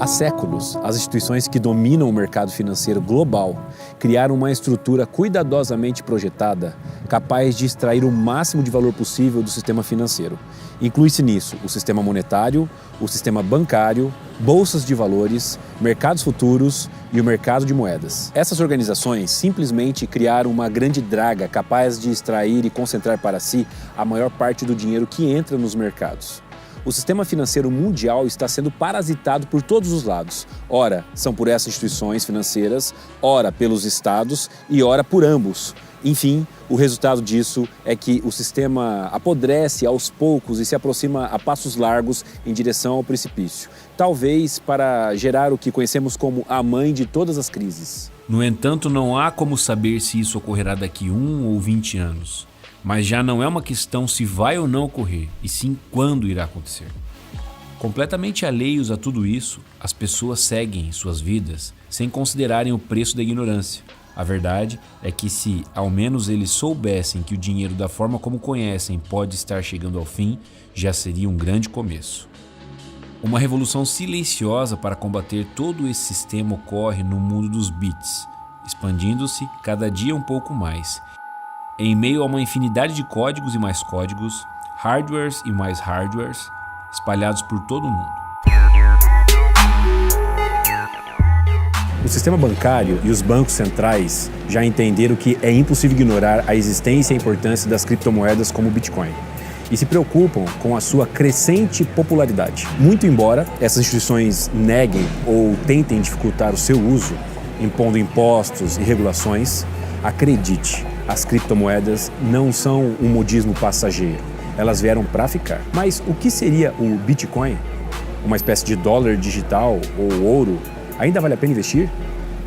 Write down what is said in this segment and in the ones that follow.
Há séculos, as instituições que dominam o mercado financeiro global criaram uma estrutura cuidadosamente projetada capaz de extrair o máximo de valor possível do sistema financeiro. Inclui-se nisso o sistema monetário, o sistema bancário, bolsas de valores, mercados futuros e o mercado de moedas. Essas organizações simplesmente criaram uma grande draga capaz de extrair e concentrar para si a maior parte do dinheiro que entra nos mercados. O sistema financeiro mundial está sendo parasitado por todos os lados. Ora, são por essas instituições financeiras, ora pelos estados e ora por ambos. Enfim, o resultado disso é que o sistema apodrece aos poucos e se aproxima a passos largos em direção ao precipício. Talvez para gerar o que conhecemos como a mãe de todas as crises. No entanto, não há como saber se isso ocorrerá daqui 1 ou 20 anos. Mas já não é uma questão se vai ou não ocorrer, e sim quando irá acontecer. Completamente alheios a tudo isso, as pessoas seguem suas vidas sem considerarem o preço da ignorância. A verdade é que se ao menos eles soubessem que o dinheiro da forma como conhecem pode estar chegando ao fim, já seria um grande começo. Uma revolução silenciosa para combater todo esse sistema ocorre no mundo dos bits, expandindo-se cada dia um pouco mais. Em meio a uma infinidade de códigos e mais códigos, hardwares e mais hardwares, espalhados por todo o mundo. O sistema bancário e os bancos centrais já entenderam que é impossível ignorar a existência e a importância das criptomoedas como o Bitcoin e se preocupam com a sua crescente popularidade. Muito embora essas instituições neguem ou tentem dificultar o seu uso, impondo impostos e regulações, acredite, as criptomoedas não são um modismo passageiro, elas vieram para ficar. Mas o que seria o Bitcoin? Uma espécie de dólar digital ou ouro? Ainda vale a pena investir?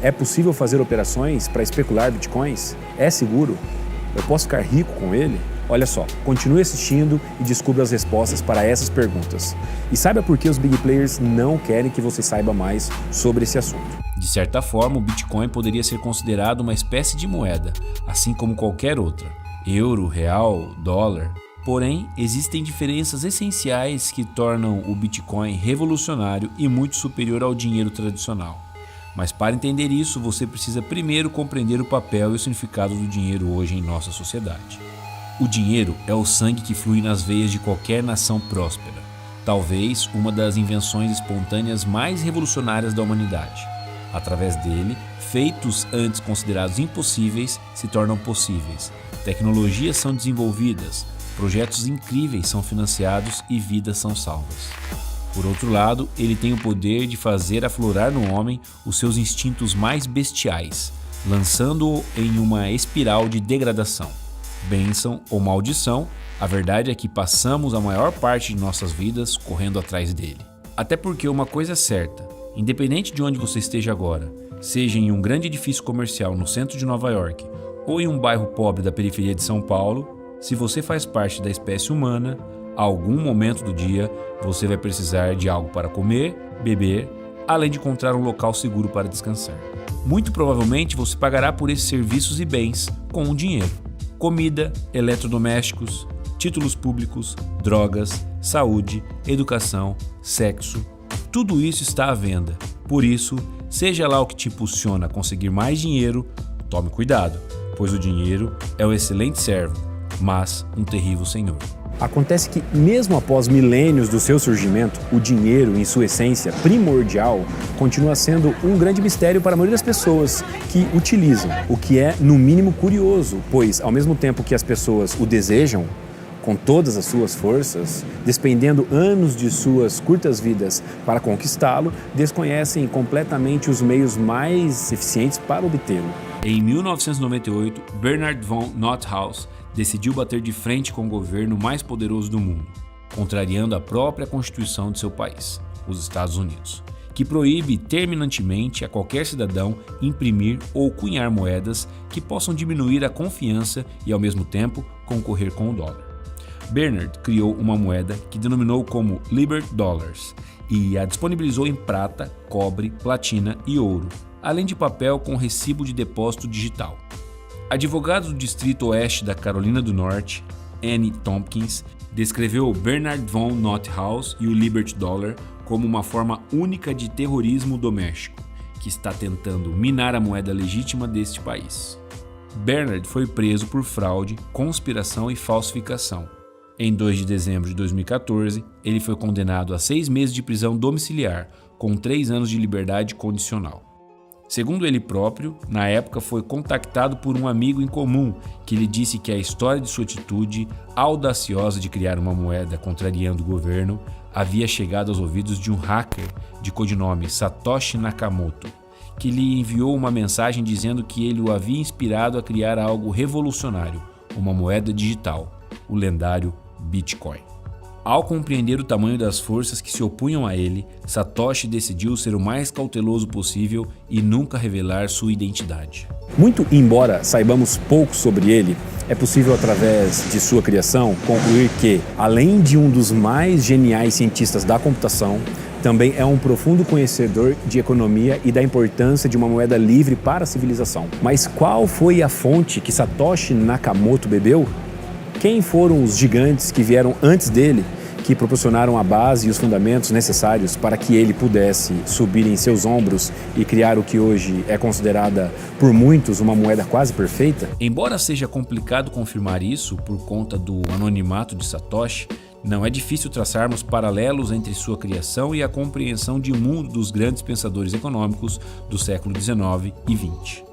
É possível fazer operações para especular bitcoins? É seguro? Eu posso ficar rico com ele? Olha só, continue assistindo e descubra as respostas para essas perguntas. E saiba por que os big players não querem que você saiba mais sobre esse assunto. De certa forma, o Bitcoin poderia ser considerado uma espécie de moeda, assim como qualquer outra, euro, real, dólar. Porém, existem diferenças essenciais que tornam o Bitcoin revolucionário e muito superior ao dinheiro tradicional. Mas para entender isso, você precisa primeiro compreender o papel e o significado do dinheiro hoje em nossa sociedade. O dinheiro é o sangue que flui nas veias de qualquer nação próspera, talvez uma das invenções espontâneas mais revolucionárias da humanidade. Através dele, feitos antes considerados impossíveis se tornam possíveis, tecnologias são desenvolvidas, projetos incríveis são financiados e vidas são salvas. Por outro lado, ele tem o poder de fazer aflorar no homem os seus instintos mais bestiais, lançando-o em uma espiral de degradação. Bênção ou maldição, a verdade é que passamos a maior parte de nossas vidas correndo atrás dele. Até porque uma coisa é certa, independente de onde você esteja agora, seja em um grande edifício comercial no centro de Nova York ou em um bairro pobre da periferia de São Paulo, se você faz parte da espécie humana, a algum momento do dia você vai precisar de algo para comer, beber, além de encontrar um local seguro para descansar. Muito provavelmente você pagará por esses serviços e bens com o dinheiro. Comida, eletrodomésticos, títulos públicos, drogas, saúde, educação, sexo, tudo isso está à venda. Por isso, seja lá o que te impulsiona a conseguir mais dinheiro, tome cuidado, pois o dinheiro é um excelente servo, mas um terrível senhor. Acontece que, mesmo após milênios do seu surgimento, o dinheiro, em sua essência primordial, continua sendo um grande mistério para a maioria das pessoas que utilizam, o que é, no mínimo, curioso, pois, ao mesmo tempo que as pessoas o desejam, com todas as suas forças, despendendo anos de suas curtas vidas para conquistá-lo, desconhecem completamente os meios mais eficientes para obtê-lo. Em 1998, Bernard von Nothaus decidiu bater de frente com o governo mais poderoso do mundo, contrariando a própria Constituição de seu país, os Estados Unidos, que proíbe terminantemente a qualquer cidadão imprimir ou cunhar moedas que possam diminuir a confiança e, ao mesmo tempo, concorrer com o dólar. Bernard criou uma moeda que denominou como Liber Dollars e a disponibilizou em prata, cobre, platina e ouro, além de papel com recibo de depósito digital. Advogados do Distrito Oeste da Carolina do Norte, Annie Tompkins descreveu o Bernard von Nothaus e o Liberty Dollar como uma forma única de terrorismo doméstico, que está tentando minar a moeda legítima deste país. Bernard foi preso por fraude, conspiração e falsificação. Em 2 de dezembro de 2014, ele foi condenado a 6 meses de prisão domiciliar, com 3 anos de liberdade condicional. Segundo ele próprio, na época foi contactado por um amigo em comum que lhe disse que a história de sua atitude audaciosa de criar uma moeda contrariando o governo havia chegado aos ouvidos de um hacker de codinome Satoshi Nakamoto, que lhe enviou uma mensagem dizendo que ele o havia inspirado a criar algo revolucionário, uma moeda digital, o lendário Bitcoin. Ao compreender o tamanho das forças que se opunham a ele, Satoshi decidiu ser o mais cauteloso possível e nunca revelar sua identidade. Muito embora saibamos pouco sobre ele, é possível, através de sua criação, concluir que, além de um dos mais geniais cientistas da computação, também é um profundo conhecedor de economia e da importância de uma moeda livre para a civilização. Mas qual foi a fonte que Satoshi Nakamoto bebeu? Quem foram os gigantes que vieram antes dele, que proporcionaram a base e os fundamentos necessários para que ele pudesse subir em seus ombros e criar o que hoje é considerada por muitos uma moeda quase perfeita? Embora seja complicado confirmar isso por conta do anonimato de Satoshi, não é difícil traçarmos paralelos entre sua criação e a compreensão de mundo dos grandes pensadores econômicos do século XIX e XX.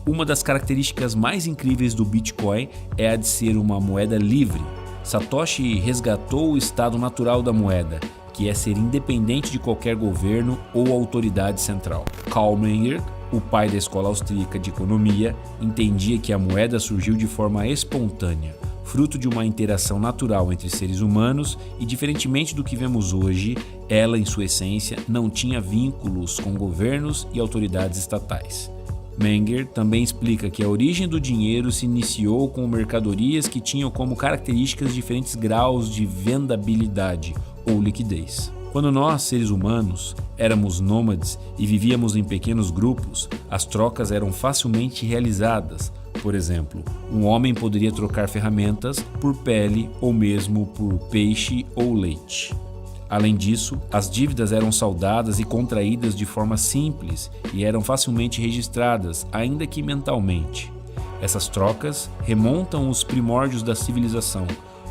Uma das características mais incríveis do Bitcoin é a de ser uma moeda livre. Satoshi resgatou o estado natural da moeda, que é ser independente de qualquer governo ou autoridade central. Karl Menger, o pai da escola austríaca de economia, entendia que a moeda surgiu de forma espontânea, fruto de uma interação natural entre seres humanos e, diferentemente do que vemos hoje, ela, em sua essência, não tinha vínculos com governos e autoridades estatais. Menger também explica que a origem do dinheiro se iniciou com mercadorias que tinham como características diferentes graus de vendabilidade ou liquidez. Quando nós, seres humanos, éramos nômades e vivíamos em pequenos grupos, as trocas eram facilmente realizadas. Por exemplo, um homem poderia trocar ferramentas por pele ou mesmo por peixe ou leite. Além disso, as dívidas eram saldadas e contraídas de forma simples e eram facilmente registradas, ainda que mentalmente. Essas trocas remontam os primórdios da civilização.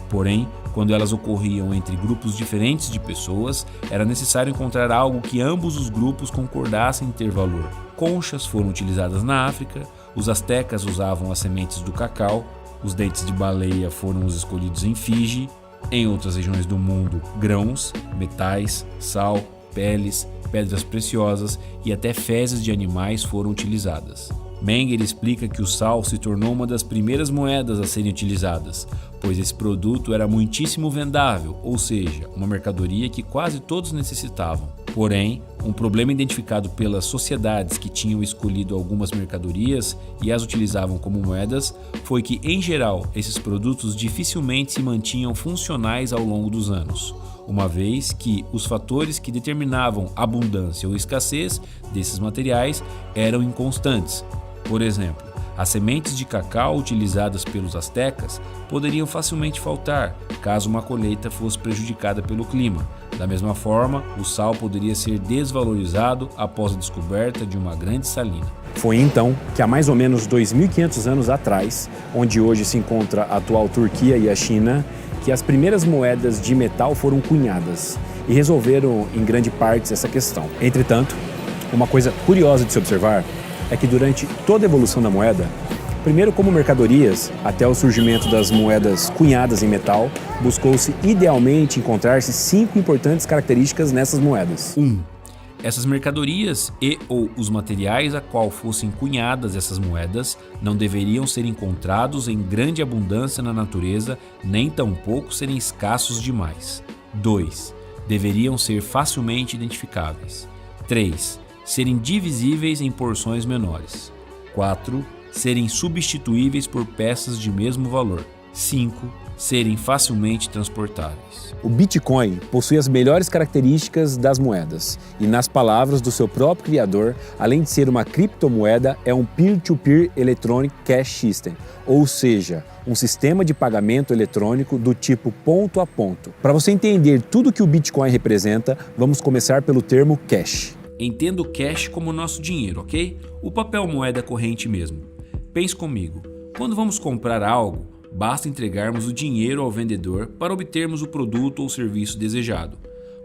Porém, quando elas ocorriam entre grupos diferentes de pessoas, era necessário encontrar algo que ambos os grupos concordassem em ter valor. Conchas foram utilizadas na África, os astecas usavam as sementes do cacau, os dentes de baleia foram os escolhidos em Fiji. Em outras regiões do mundo, grãos, metais, sal, peles, pedras preciosas e até fezes de animais foram utilizadas. Menger explica que o sal se tornou uma das primeiras moedas a serem utilizadas, pois esse produto era muitíssimo vendável, ou seja, uma mercadoria que quase todos necessitavam. Porém, um problema identificado pelas sociedades que tinham escolhido algumas mercadorias e as utilizavam como moedas foi que, em geral, esses produtos dificilmente se mantinham funcionais ao longo dos anos, uma vez que os fatores que determinavam abundância ou escassez desses materiais eram inconstantes. Por exemplo, as sementes de cacau utilizadas pelos astecas poderiam facilmente faltar caso uma colheita fosse prejudicada pelo clima. Da mesma forma, o sal poderia ser desvalorizado após a descoberta de uma grande salina. Foi então que há mais ou menos 2.500 anos atrás, onde hoje se encontra a atual Turquia e a China, que as primeiras moedas de metal foram cunhadas e resolveram em grande parte essa questão. Entretanto, uma coisa curiosa de se observar é que durante toda a evolução da moeda, primeiro como mercadorias, até o surgimento das moedas cunhadas em metal, buscou-se idealmente encontrar-se 5 importantes características nessas moedas. 1. Essas mercadorias e ou os materiais a qual fossem cunhadas essas moedas não deveriam ser encontrados em grande abundância na natureza, nem tampouco serem escassos demais. 2. Deveriam ser facilmente identificáveis. 3. Serem divisíveis em porções menores. 4. Serem substituíveis por peças de mesmo valor. 5. serem facilmente transportáveis. O Bitcoin possui as melhores características das moedas e, nas palavras do seu próprio criador, além de ser uma criptomoeda, é um Peer-to-Peer Electronic Cash System, ou seja, um sistema de pagamento eletrônico do tipo ponto a ponto. Para você entender tudo que o Bitcoin representa, vamos começar pelo termo cash. Entenda o cash como nosso dinheiro, ok? O papel moeda corrente mesmo. Pense comigo, quando vamos comprar algo, basta entregarmos o dinheiro ao vendedor para obtermos o produto ou serviço desejado.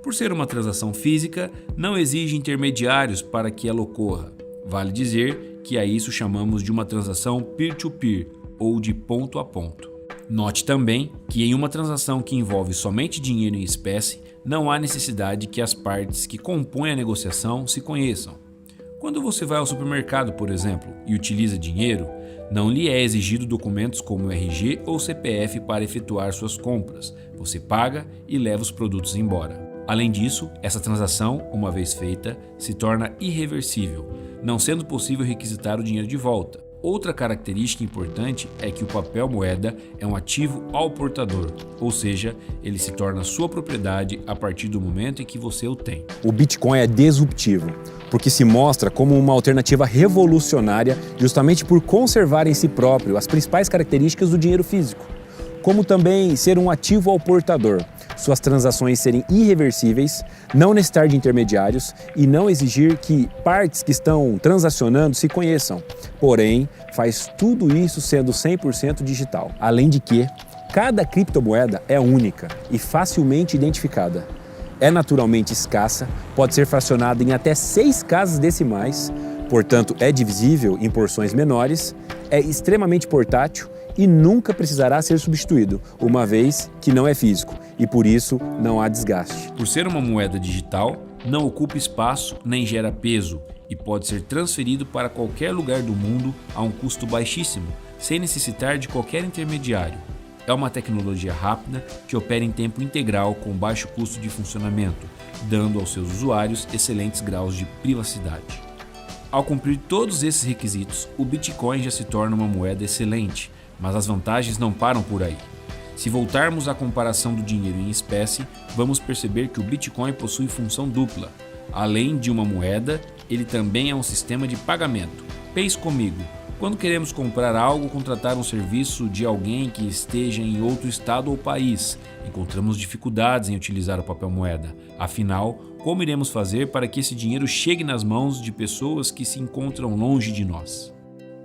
Por ser uma transação física, não exige intermediários para que ela ocorra. Vale dizer que a isso chamamos de uma transação peer-to-peer ou de ponto a ponto. Note também que em uma transação que envolve somente dinheiro em espécie, não há necessidade que as partes que compõem a negociação se conheçam. Quando você vai ao supermercado, por exemplo, e utiliza dinheiro, não lhe é exigido documentos como RG ou CPF para efetuar suas compras. Você paga e leva os produtos embora. Além disso, essa transação, uma vez feita, se torna irreversível, não sendo possível requisitar o dinheiro de volta. Outra característica importante é que o papel moeda é um ativo ao portador, ou seja, ele se torna sua propriedade a partir do momento em que você o tem. O Bitcoin é disruptivo, porque se mostra como uma alternativa revolucionária justamente por conservar em si próprio as principais características do dinheiro físico, como também ser um ativo ao portador, suas transações serem irreversíveis, não necessitar de intermediários e não exigir que partes que estão transacionando se conheçam. Porém, faz tudo isso sendo 100% digital. Além de que, cada criptomoeda é única e facilmente identificada. É naturalmente escassa, pode ser fracionada em até 6 casas decimais, portanto é divisível em porções menores, é extremamente portátil e nunca precisará ser substituído, uma vez que não é físico e por isso não há desgaste. Por ser uma moeda digital, não ocupa espaço nem gera peso e pode ser transferido para qualquer lugar do mundo a um custo baixíssimo, sem necessitar de qualquer intermediário. É uma tecnologia rápida que opera em tempo integral com baixo custo de funcionamento, dando aos seus usuários excelentes graus de privacidade. Ao cumprir todos esses requisitos, o Bitcoin já se torna uma moeda excelente, mas as vantagens não param por aí. Se voltarmos à comparação do dinheiro em espécie, vamos perceber que o Bitcoin possui função dupla. Além de uma moeda, ele também é um sistema de pagamento. Pense comigo, quando queremos comprar algo ou contratar um serviço de alguém que esteja em outro estado ou país, encontramos dificuldades em utilizar o papel moeda. Afinal, como iremos fazer para que esse dinheiro chegue nas mãos de pessoas que se encontram longe de nós?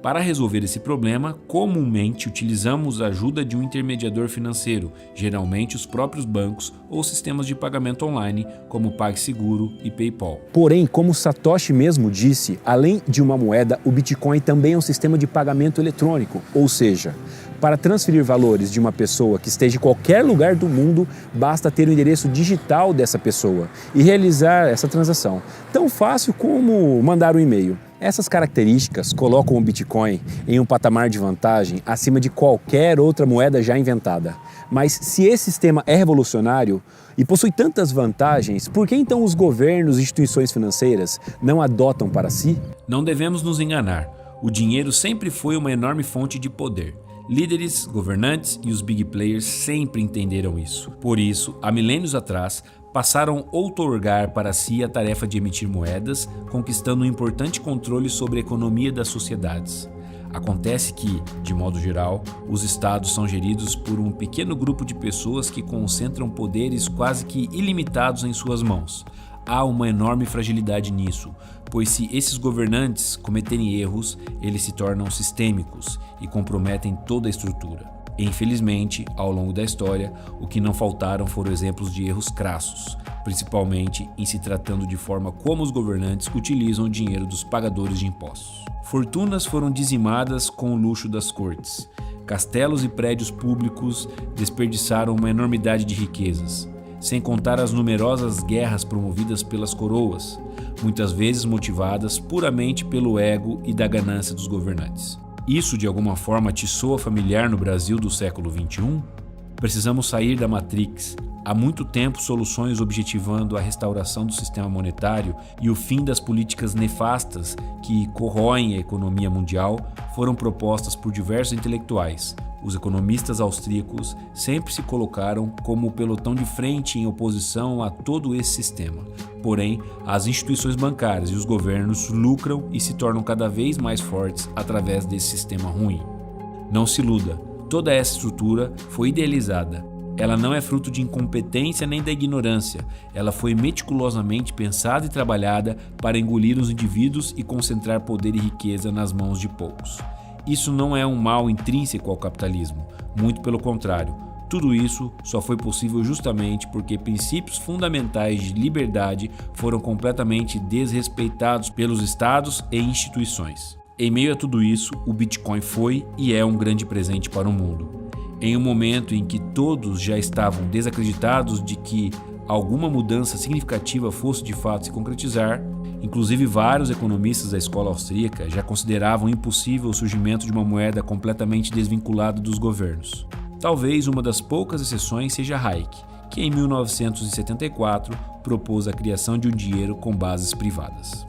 Para resolver esse problema, comumente utilizamos a ajuda de um intermediador financeiro, geralmente os próprios bancos ou sistemas de pagamento online, como PagSeguro e PayPal. Porém, como Satoshi mesmo disse, além de uma moeda, o Bitcoin também é um sistema de pagamento eletrônico, ou seja, para transferir valores de uma pessoa que esteja em qualquer lugar do mundo, basta ter o endereço digital dessa pessoa e realizar essa transação. Tão fácil como mandar um e-mail. Essas características colocam o Bitcoin em um patamar de vantagem acima de qualquer outra moeda já inventada. Mas se esse sistema é revolucionário e possui tantas vantagens, por que então os governos e instituições financeiras não adotam para si? Não devemos nos enganar. O dinheiro sempre foi uma enorme fonte de poder. Líderes, governantes e os big players sempre entenderam isso. Por isso, há milênios atrás, passaram a outorgar para si a tarefa de emitir moedas, conquistando um importante controle sobre a economia das sociedades. Acontece que, de modo geral, os estados são geridos por um pequeno grupo de pessoas que concentram poderes quase que ilimitados em suas mãos. Há uma enorme fragilidade nisso, pois se esses governantes cometerem erros, eles se tornam sistêmicos e comprometem toda a estrutura. E, infelizmente, ao longo da história, o que não faltaram foram exemplos de erros crassos, principalmente em se tratando de forma como os governantes utilizam o dinheiro dos pagadores de impostos. Fortunas foram dizimadas com o luxo das cortes. Castelos e prédios públicos desperdiçaram uma enormidade de riquezas, sem contar as numerosas guerras promovidas pelas coroas, muitas vezes motivadas puramente pelo ego e da ganância dos governantes. Isso de alguma forma te soa familiar no Brasil do século XXI? Precisamos sair da Matrix. Há muito tempo, soluções objetivando a restauração do sistema monetário e o fim das políticas nefastas que corroem a economia mundial foram propostas por diversos intelectuais. Os economistas austríacos sempre se colocaram como o pelotão de frente em oposição a todo esse sistema. Porém, as instituições bancárias e os governos lucram e se tornam cada vez mais fortes através desse sistema ruim. Não se iluda, toda essa estrutura foi idealizada. Ela não é fruto de incompetência nem da ignorância. Ela foi meticulosamente pensada e trabalhada para engolir os indivíduos e concentrar poder e riqueza nas mãos de poucos. Isso não é um mal intrínseco ao capitalismo, muito pelo contrário. Tudo isso só foi possível justamente porque princípios fundamentais de liberdade foram completamente desrespeitados pelos estados e instituições. Em meio a tudo isso, o Bitcoin foi e é um grande presente para o mundo. Em um momento em que todos já estavam desacreditados de que alguma mudança significativa fosse de fato se concretizar, inclusive vários economistas da escola austríaca já consideravam impossível o surgimento de uma moeda completamente desvinculada dos governos. Talvez uma das poucas exceções seja Hayek, que em 1974 propôs a criação de um dinheiro com bases privadas.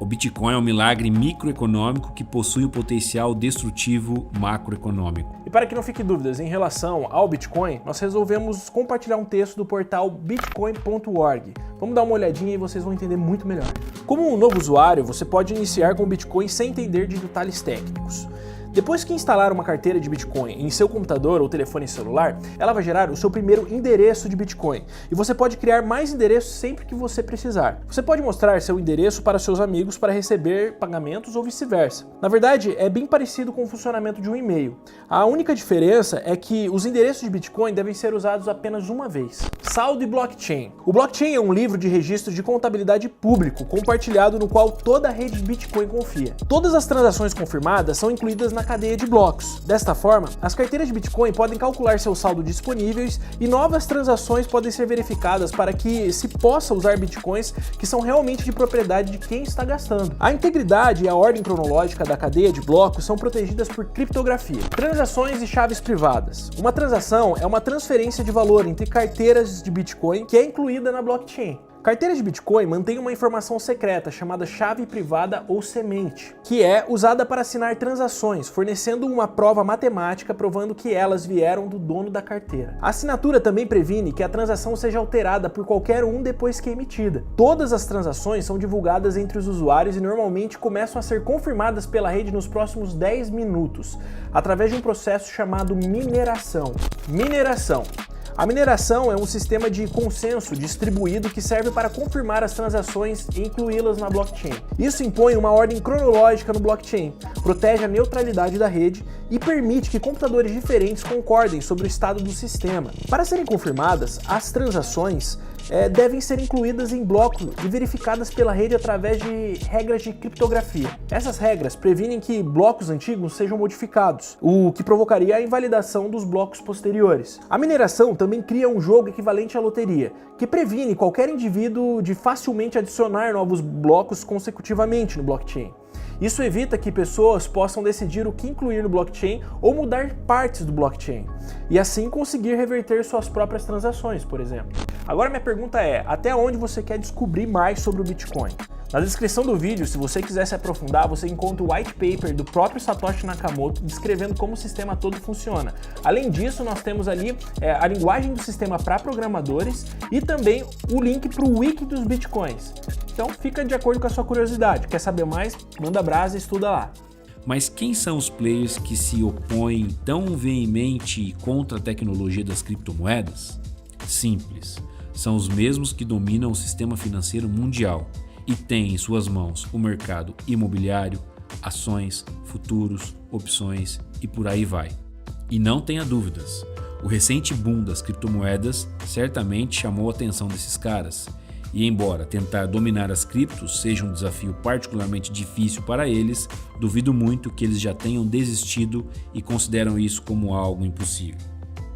O Bitcoin é um milagre microeconômico que possui um potencial destrutivo macroeconômico. E para que não fique dúvidas em relação ao Bitcoin, nós resolvemos compartilhar um texto do portal bitcoin.org. Vamos dar uma olhadinha e vocês vão entender muito melhor. Como um novo usuário, você pode iniciar com o Bitcoin sem entender de detalhes técnicos. Depois que instalar uma carteira de Bitcoin em seu computador ou telefone celular, ela vai gerar o seu primeiro endereço de Bitcoin e você pode criar mais endereços sempre que você precisar. Você pode mostrar seu endereço para seus amigos para receber pagamentos ou vice-versa. Na verdade, é bem parecido com o funcionamento de um e-mail. A única diferença é que os endereços de Bitcoin devem ser usados apenas uma vez. Saldo e blockchain. O blockchain é um livro de registro de contabilidade público compartilhado no qual toda a rede Bitcoin confia. Todas as transações confirmadas são incluídas na cadeia de blocos. Desta forma, as carteiras de Bitcoin podem calcular seu saldo disponíveis e novas transações podem ser verificadas para que se possa usar Bitcoins que são realmente de propriedade de quem está gastando. A integridade e a ordem cronológica da cadeia de blocos são protegidas por criptografia. Transações e chaves privadas. Uma transação é uma transferência de valor entre carteiras de Bitcoin que é incluída na blockchain. Carteiras de Bitcoin mantêm uma informação secreta chamada chave privada ou semente, que é usada para assinar transações, fornecendo uma prova matemática provando que elas vieram do dono da carteira. A assinatura também previne que a transação seja alterada por qualquer um depois que é emitida. Todas as transações são divulgadas entre os usuários e normalmente começam a ser confirmadas pela rede nos próximos 10 minutos, através de um processo chamado mineração. A mineração é um sistema de consenso distribuído que serve para confirmar as transações e incluí-las na blockchain. Isso impõe uma ordem cronológica no blockchain, protege a neutralidade da rede e permite que computadores diferentes concordem sobre o estado do sistema. Para serem confirmadas, as transações devem ser incluídas em blocos e verificadas pela rede através de regras de criptografia. Essas regras previnem que blocos antigos sejam modificados, o que provocaria a invalidação dos blocos posteriores. A mineração também cria um jogo equivalente à loteria, que previne qualquer indivíduo de facilmente adicionar novos blocos consecutivamente no blockchain. Isso evita que pessoas possam decidir o que incluir no blockchain ou mudar partes do blockchain, e assim conseguir reverter suas próprias transações, por exemplo. Agora minha pergunta é, até onde você quer descobrir mais sobre o Bitcoin? Na descrição do vídeo, se você quiser se aprofundar, você encontra o white paper do próprio Satoshi Nakamoto descrevendo como o sistema todo funciona. Além disso, nós temos ali a linguagem do sistema para programadores e também o link para o wiki dos Bitcoins. Então fica de acordo com a sua curiosidade. Quer saber mais? Manda brasa e estuda lá. Mas quem são os players que se opõem tão veemente contra a tecnologia das criptomoedas? Simples, são os mesmos que dominam o sistema financeiro mundial e têm em suas mãos o mercado imobiliário, ações, futuros, opções e por aí vai. E não tenha dúvidas, o recente boom das criptomoedas certamente chamou a atenção desses caras. E embora tentar dominar as criptos seja um desafio particularmente difícil para eles, duvido muito que eles já tenham desistido e consideram isso como algo impossível.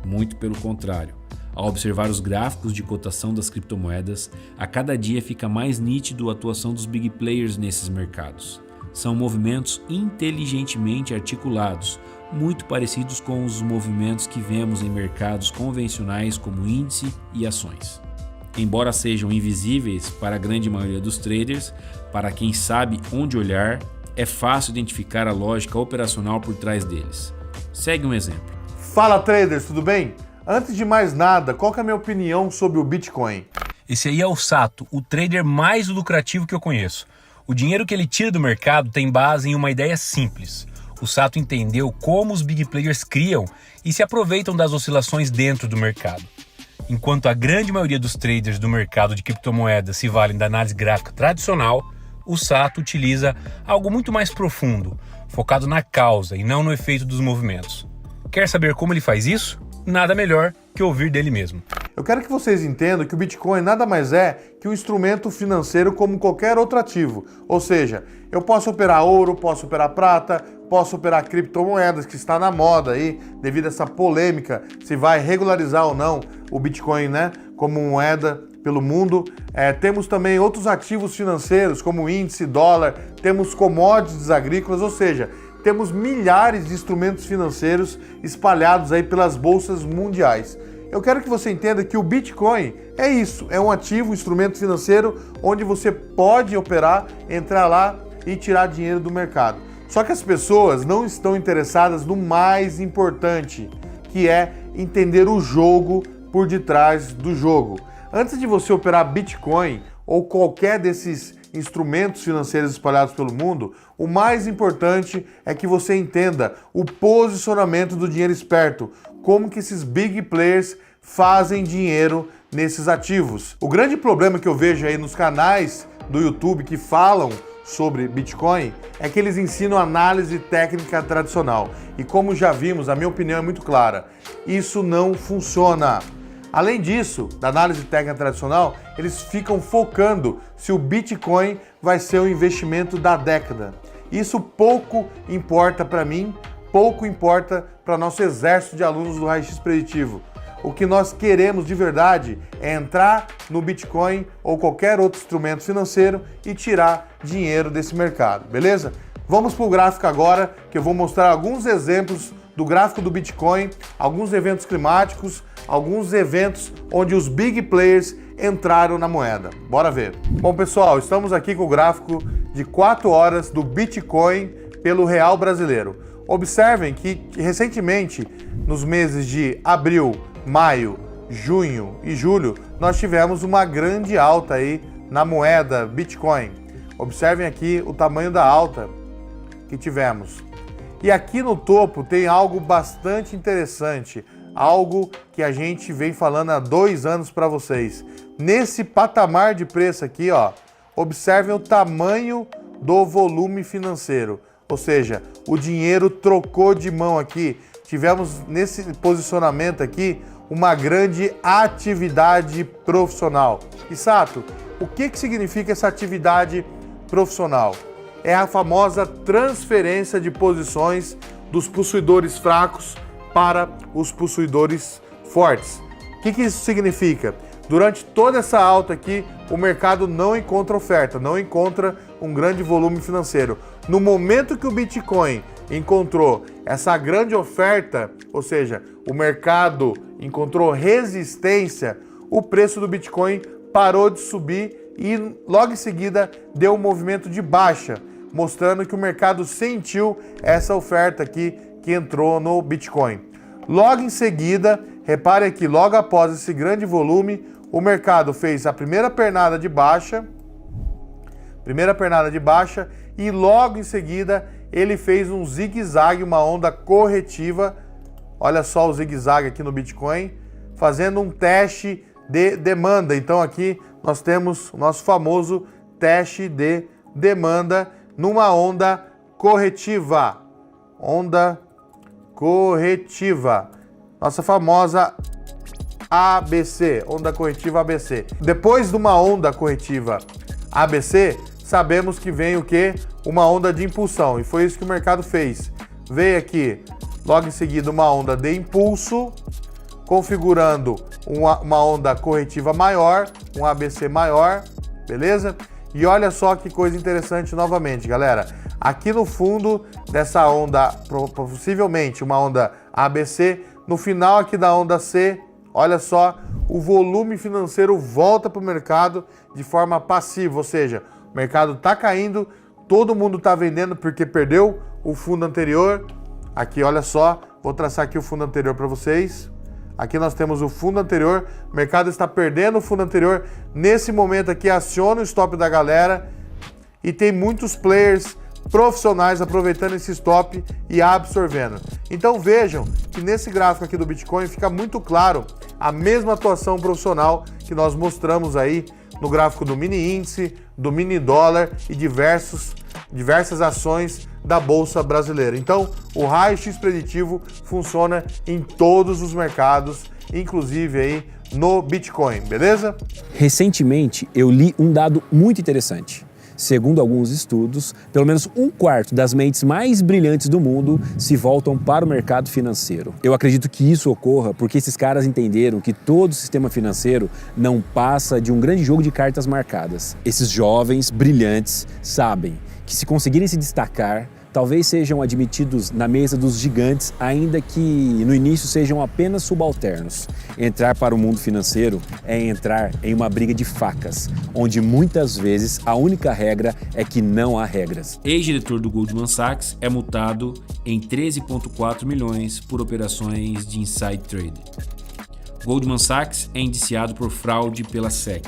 Muito pelo contrário. Ao observar os gráficos de cotação das criptomoedas, a cada dia fica mais nítido a atuação dos big players nesses mercados. São movimentos inteligentemente articulados, muito parecidos com os movimentos que vemos em mercados convencionais como índice e ações. Embora sejam invisíveis para a grande maioria dos traders, para quem sabe onde olhar, é fácil identificar a lógica operacional por trás deles. Segue um exemplo. Fala traders, tudo bem? Antes de mais nada, qual que é a minha opinião sobre o Bitcoin? Esse aí é o Sato, o trader mais lucrativo que eu conheço. O dinheiro que ele tira do mercado tem base em uma ideia simples. O Sato entendeu como os big players criam e se aproveitam das oscilações dentro do mercado. Enquanto a grande maioria dos traders do mercado de criptomoedas se valem da análise gráfica tradicional, o Sato utiliza algo muito mais profundo, focado na causa e não no efeito dos movimentos. Quer saber como ele faz isso? Nada melhor que ouvir dele mesmo. Eu quero que vocês entendam que o Bitcoin nada mais é que um instrumento financeiro como qualquer outro ativo. Ou seja, eu posso operar ouro, posso operar prata, posso operar criptomoedas, que está na moda aí, devido a essa polêmica, se vai regularizar ou não o Bitcoin, né, como moeda pelo mundo. Temos também outros ativos financeiros, como índice, dólar, temos commodities agrícolas, ou seja, temos milhares de instrumentos financeiros espalhados aí pelas bolsas mundiais. Eu quero que você entenda que o Bitcoin é isso, é um ativo, um instrumento financeiro onde você pode operar, entrar lá e tirar dinheiro do mercado. Só que as pessoas não estão interessadas no mais importante, que é entender o jogo por detrás do jogo. Antes de você operar Bitcoin ou qualquer desses instrumentos financeiros espalhados pelo mundo, o mais importante é que você entenda o posicionamento do dinheiro esperto, como que esses big players fazem dinheiro nesses ativos. O grande problema que eu vejo aí nos canais do YouTube que falam sobre Bitcoin é que eles ensinam análise técnica tradicional. E como já vimos, a minha opinião é muito clara, isso não funciona. Além disso, da análise técnica tradicional, eles ficam focando se o Bitcoin vai ser o investimento da década. Isso pouco importa para mim, pouco importa para nosso exército de alunos do Raio-X Preditivo. O que nós queremos de verdade é entrar no Bitcoin ou qualquer outro instrumento financeiro e tirar dinheiro desse mercado, beleza? Vamos para o gráfico agora, que eu vou mostrar alguns exemplos do gráfico do Bitcoin, alguns eventos climáticos, alguns eventos onde os big players entraram na moeda. Bora ver. Bom, pessoal, estamos aqui com o gráfico de 4 horas do Bitcoin pelo real brasileiro. Observem que recentemente, nos meses de abril, maio, junho e julho, nós tivemos uma grande alta aí na moeda Bitcoin. Observem aqui o tamanho da alta que tivemos. E aqui no topo tem algo bastante interessante, algo que a gente vem falando há 2 anos para vocês. Nesse patamar de preço aqui, ó, observem o tamanho do volume financeiro, ou seja, o dinheiro trocou de mão aqui. Tivemos nesse posicionamento aqui uma grande atividade profissional. E Sato, o que significa essa atividade profissional? É a famosa transferência de posições dos possuidores fracos para os possuidores fortes. O que isso significa? Durante toda essa alta aqui, o mercado não encontra oferta, não encontra um grande volume financeiro. No momento que o Bitcoin encontrou essa grande oferta, ou seja, o mercado encontrou resistência, o preço do Bitcoin parou de subir e logo em seguida deu um movimento de baixa, mostrando que o mercado sentiu essa oferta aqui que entrou no Bitcoin. Logo em seguida, repare aqui, logo após esse grande volume, o mercado fez a primeira pernada de baixa e logo em seguida ele fez um zigue-zague, uma onda corretiva. Olha só o zigue-zague aqui no Bitcoin, fazendo um teste de demanda. Então aqui nós temos o nosso famoso teste de demanda numa onda corretiva. Onda corretiva. Nossa famosa ABC, onda corretiva ABC. Depois de uma onda corretiva ABC, sabemos que vem o quê? Uma onda de impulsão. E foi isso que o mercado fez. Veio aqui, logo em seguida, uma onda de impulso, configurando uma onda corretiva maior, um ABC maior, beleza? E olha só que coisa interessante novamente, galera. Aqui no fundo dessa onda, possivelmente uma onda ABC, no final aqui da onda C, olha só, o volume financeiro volta para o mercado de forma passiva, ou seja, o mercado está caindo, todo mundo está vendendo porque perdeu o fundo anterior. Aqui, olha só, Vou traçar aqui o fundo anterior para vocês. Aqui nós temos o fundo anterior, o mercado está perdendo o fundo anterior. Nesse momento aqui, aciona o stop da galera e tem muitos players profissionais aproveitando esse stop e absorvendo. Então vejam que nesse gráfico aqui do Bitcoin fica muito claro a mesma atuação profissional que nós mostramos aí no gráfico do mini índice, do mini dólar e diversas ações da Bolsa Brasileira. Então, o raio-x preditivo funciona em todos os mercados, inclusive aí no Bitcoin, beleza? Recentemente, eu li um dado muito interessante. Segundo alguns estudos, pelo menos 1/4 das mentes mais brilhantes do mundo se voltam para o mercado financeiro. Eu acredito que isso ocorra porque esses caras entenderam que todo o sistema financeiro não passa de um grande jogo de cartas marcadas. Esses jovens brilhantes sabem que se conseguirem se destacar, talvez sejam admitidos na mesa dos gigantes, ainda que no início sejam apenas subalternos. Entrar para o mundo financeiro é entrar em uma briga de facas, onde muitas vezes a única regra é que não há regras. Ex-diretor do Goldman Sachs é multado em 13,4 milhões por operações de inside trading. Goldman Sachs é indiciado por fraude pela SEC.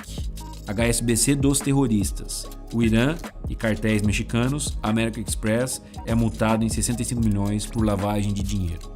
HSBC dos terroristas. O Irã e cartéis mexicanos, American Express é multado em 65 milhões por lavagem de dinheiro.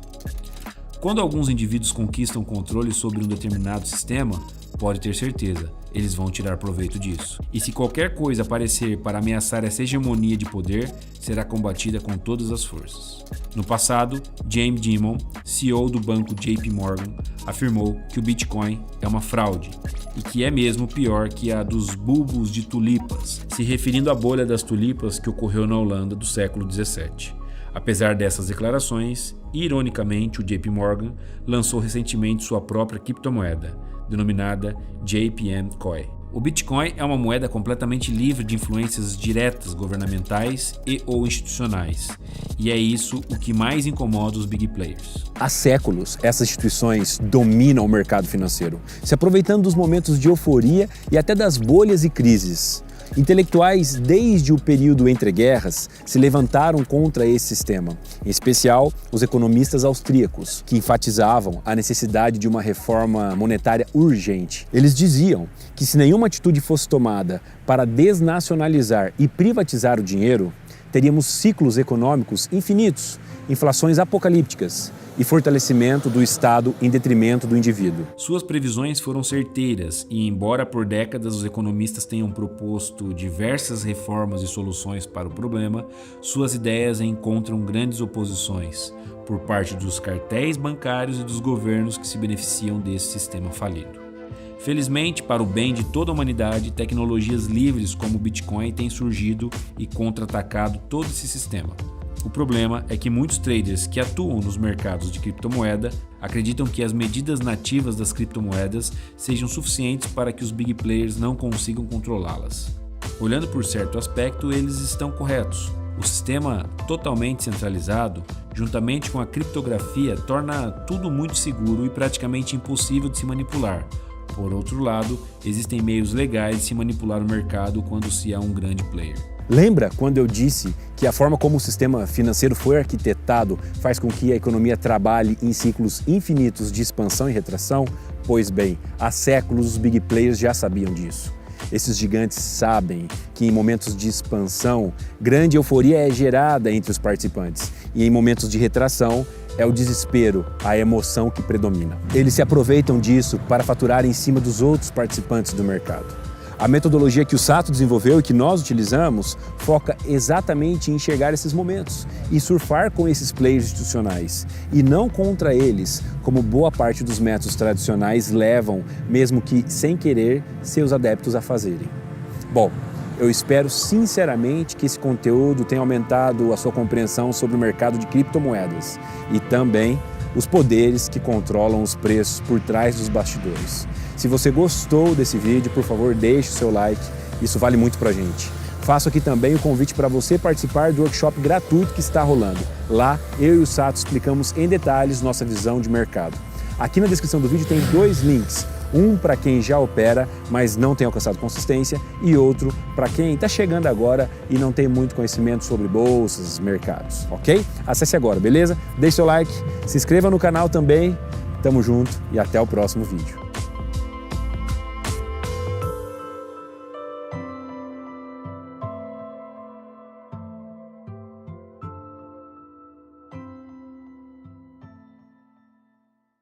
Quando alguns indivíduos conquistam controle sobre um determinado sistema, pode ter certeza, eles vão tirar proveito disso. E se qualquer coisa aparecer para ameaçar essa hegemonia de poder, será combatida com todas as forças. No passado, Jamie Dimon, CEO do banco JP Morgan, afirmou que o Bitcoin é uma fraude e que é mesmo pior que a dos bulbos de tulipas, se referindo à bolha das tulipas que ocorreu na Holanda do século XVII. Apesar dessas declarações, ironicamente, o JP Morgan lançou recentemente sua própria criptomoeda, denominada JPM Coin. O Bitcoin é uma moeda completamente livre de influências diretas governamentais e ou institucionais, e é isso o que mais incomoda os big players. Há séculos, essas instituições dominam o mercado financeiro, se aproveitando dos momentos de euforia e até das bolhas e crises. Intelectuais, desde o período entre guerras, se levantaram contra esse sistema, em especial os economistas austríacos, que enfatizavam a necessidade de uma reforma monetária urgente. Eles diziam que se nenhuma atitude fosse tomada para desnacionalizar e privatizar o dinheiro, teríamos ciclos econômicos infinitos, inflações apocalípticas e fortalecimento do Estado em detrimento do indivíduo. Suas previsões foram certeiras e, embora por décadas os economistas tenham proposto diversas reformas e soluções para o problema, suas ideias encontram grandes oposições por parte dos cartéis bancários e dos governos que se beneficiam desse sistema falido. Felizmente, para o bem de toda a humanidade, tecnologias livres como o Bitcoin têm surgido e contra-atacado todo esse sistema. O problema é que muitos traders que atuam nos mercados de criptomoeda acreditam que as medidas nativas das criptomoedas sejam suficientes para que os big players não consigam controlá-las. Olhando por certo aspecto, eles estão corretos. O sistema totalmente centralizado, juntamente com a criptografia, torna tudo muito seguro e praticamente impossível de se manipular. Por outro lado, existem meios legais de se manipular o mercado quando se há um grande player. Lembra quando eu disse que a forma como o sistema financeiro foi arquitetado faz com que a economia trabalhe em ciclos infinitos de expansão e retração? Pois bem, há séculos os big players já sabiam disso. Esses gigantes sabem que em momentos de expansão, grande euforia é gerada entre os participantes e em momentos de retração, é o desespero, a emoção que predomina. Eles se aproveitam disso para faturar em cima dos outros participantes do mercado. A metodologia que o Sato desenvolveu e que nós utilizamos foca exatamente em enxergar esses momentos e surfar com esses players institucionais e não contra eles, como boa parte dos métodos tradicionais levam, mesmo que sem querer, seus adeptos a fazerem. Bom, eu espero sinceramente que esse conteúdo tenha aumentado a sua compreensão sobre o mercado de criptomoedas e também os poderes que controlam os preços por trás dos bastidores. Se você gostou desse vídeo, por favor, deixe o seu like, isso vale muito pra gente. Faço aqui também o convite para você participar do workshop gratuito que está rolando. Lá, eu e o Sato explicamos em detalhes nossa visão de mercado. Aqui na descrição do vídeo tem 2 links. Um para quem já opera, mas não tem alcançado consistência, e outro para quem está chegando agora e não tem muito conhecimento sobre bolsas, mercados, ok? Acesse agora, beleza? Deixe seu like, se inscreva no canal também, tamo junto e até o próximo vídeo.